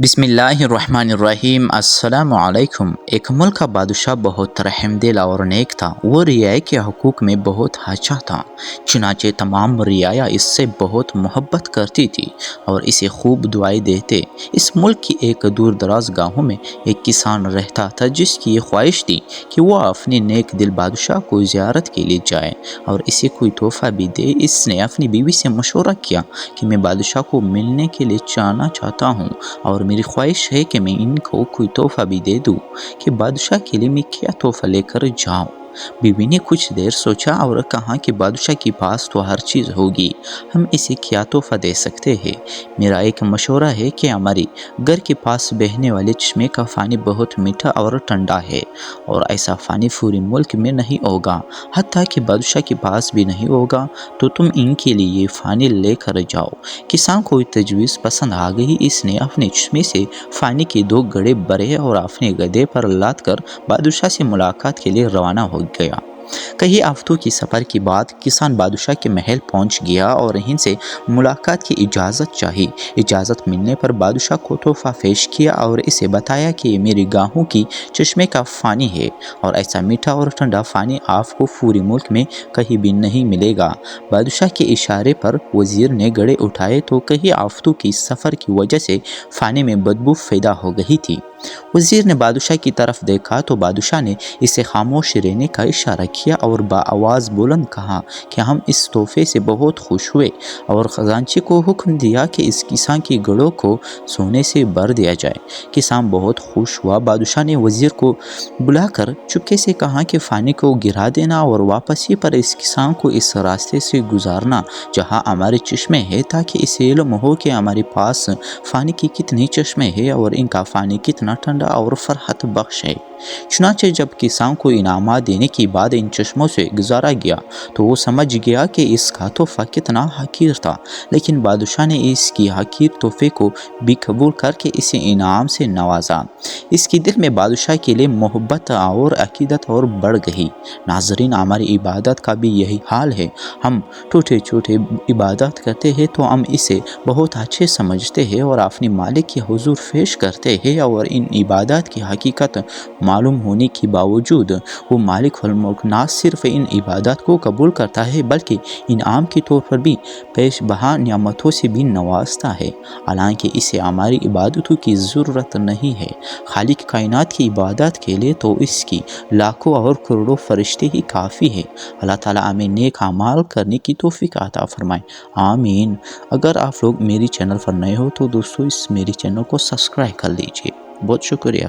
बिस्मिल्लाहिर्रहमानिर्रहीम अस्सलाम वालेकुम। एक मुल्क का बादशाह बहुत रहमदिल और नेक था। वो रियाया के हकूक़ में बहुत अच्छा था। चुनाचे तमाम रियाया इससे बहुत मोहब्बत करती थी और इसे खूब दुआएं देते। इस मुल्क की एक दूर दराज गाँव में एक किसान रहता था जिसकी ये ख्वाहिश थी कि वो अपने नेक दिल बादशाह को ज़ियारत के लिए जाए और इसे कोई तोहफ़ा भी दे। इसने अपनी बीवी से मशवरा किया कि मैं बादशाह को मिलने के लिए जाना चाहता हूँ और मेरी ख्वाहिश है कि मैं इनको कोई तोहफ़ा भी दे दूँ कि बादशाह के लिए मैं क्या तोहफ़ा लेकर जाऊँ। बीवी ने कुछ देर सोचा और कहा कि बादशाह के पास तो हर चीज़ होगी, हम इसे क्या तोहफ़ा दे सकते हैं। मेरा एक मशवरा है कि हमारे घर के पास बहने वाले चश्मे का पानी बहुत मीठा और ठंडा है और ऐसा पानी पूरे मुल्क में नहीं होगा, हत्ता कि बादशाह के पास भी नहीं होगा, तो तुम इनके लिए ये पानी लेकर जाओ। किसान को तजवीज़ पसंद आ गई। इसने अपने चश्मे से पानी के 2 घड़े भरे और अपने गधे पर लाद कर बादशाह से मुलाकात के लिए रवाना हो गया। कई हफ्तों की सफ़र के बाद किसान बादशाह के महल पहुंच गया और इनसे मुलाकात की इजाज़त चाही। इजाज़त मिलने पर बादशाह को तोहफ़ा पेश किया और इसे बताया कि मेरे गाँव की चश्मे का पानी है और ऐसा मीठा और ठंडा पानी आपको पूरे मुल्क में कहीं भी नहीं मिलेगा। बादशाह के इशारे पर वज़ीर ने घड़े उठाए तो कई हफ्तों की सफ़र की वजह से पानी में बदबू पैदा हो गई थी। वज़ीर ने बादशाह की तरफ देखा तो बादशाह ने इसे खामोश रहने का इशारा किया और बाआवाज़ बुलंद कहा कि हम इस तोहफे से बहुत खुश हुए और ख़जानची को हुक्म दिया कि इस किसान की घड़ों को सोने से भर दिया जाए। किसान बहुत खुश हुआ। बादशाह ने वज़ीर को बुलाकर चुपके से कहा कि पानी को गिरा देना और वापसी पर इस किसान को इस रास्ते से गुजारना जहाँ हमारे चश्मे हैं, ताकि इसे इल्म हो कि हमारे पास पानी की कितनी चश्मे हैं और इनका पानी कितना ठंडा और फरहत बख्श है। चुनाचे जब किसान को इनामात देने के बाद इन चश्मों से गुजारा गया तो वो समझ गया कि इसका तोहफ़ा कितना हकीर था, लेकिन बादशाह ने इसकी हकीर तोहफे को भी कबूल करके इसे इनाम से नवाजा। इसके दिल में बादशाह के लिए मोहब्बत और अकीदत और बढ़ गई। नाज़रीन, हमारी इबादत का भी यही हाल है। हम छोटे छोटे इबादत करते हैं तो हम इसे बहुत अच्छे समझते हैं और अपने मालिक के हुजूर पेश करते हैं और इन इबादत की हकीकत मालूम होने के बावजूद वो मालिक वल मुल्क ना सिर्फ इन इबादत को कबूल करता है बल्कि इनाम के तौर पर भी पेश बहा नियामतों से भी नवाजता है। हालांकि इसे हमारी इबादतों की ज़रूरत नहीं है। खालिक कायनात की इबादत के लिए तो इसकी लाखों और करोड़ों फरिश्ते ही काफ़ी है। अल्लाह ताला हमें नेक अमाल करने की तौफीक अता फरमाए, आमीन। अगर आप लोग मेरी चैनल पर नए हो तो दोस्तों इस मेरी चैनल को सब्सक्राइब कर लीजिए। बहुत शुक्रिया।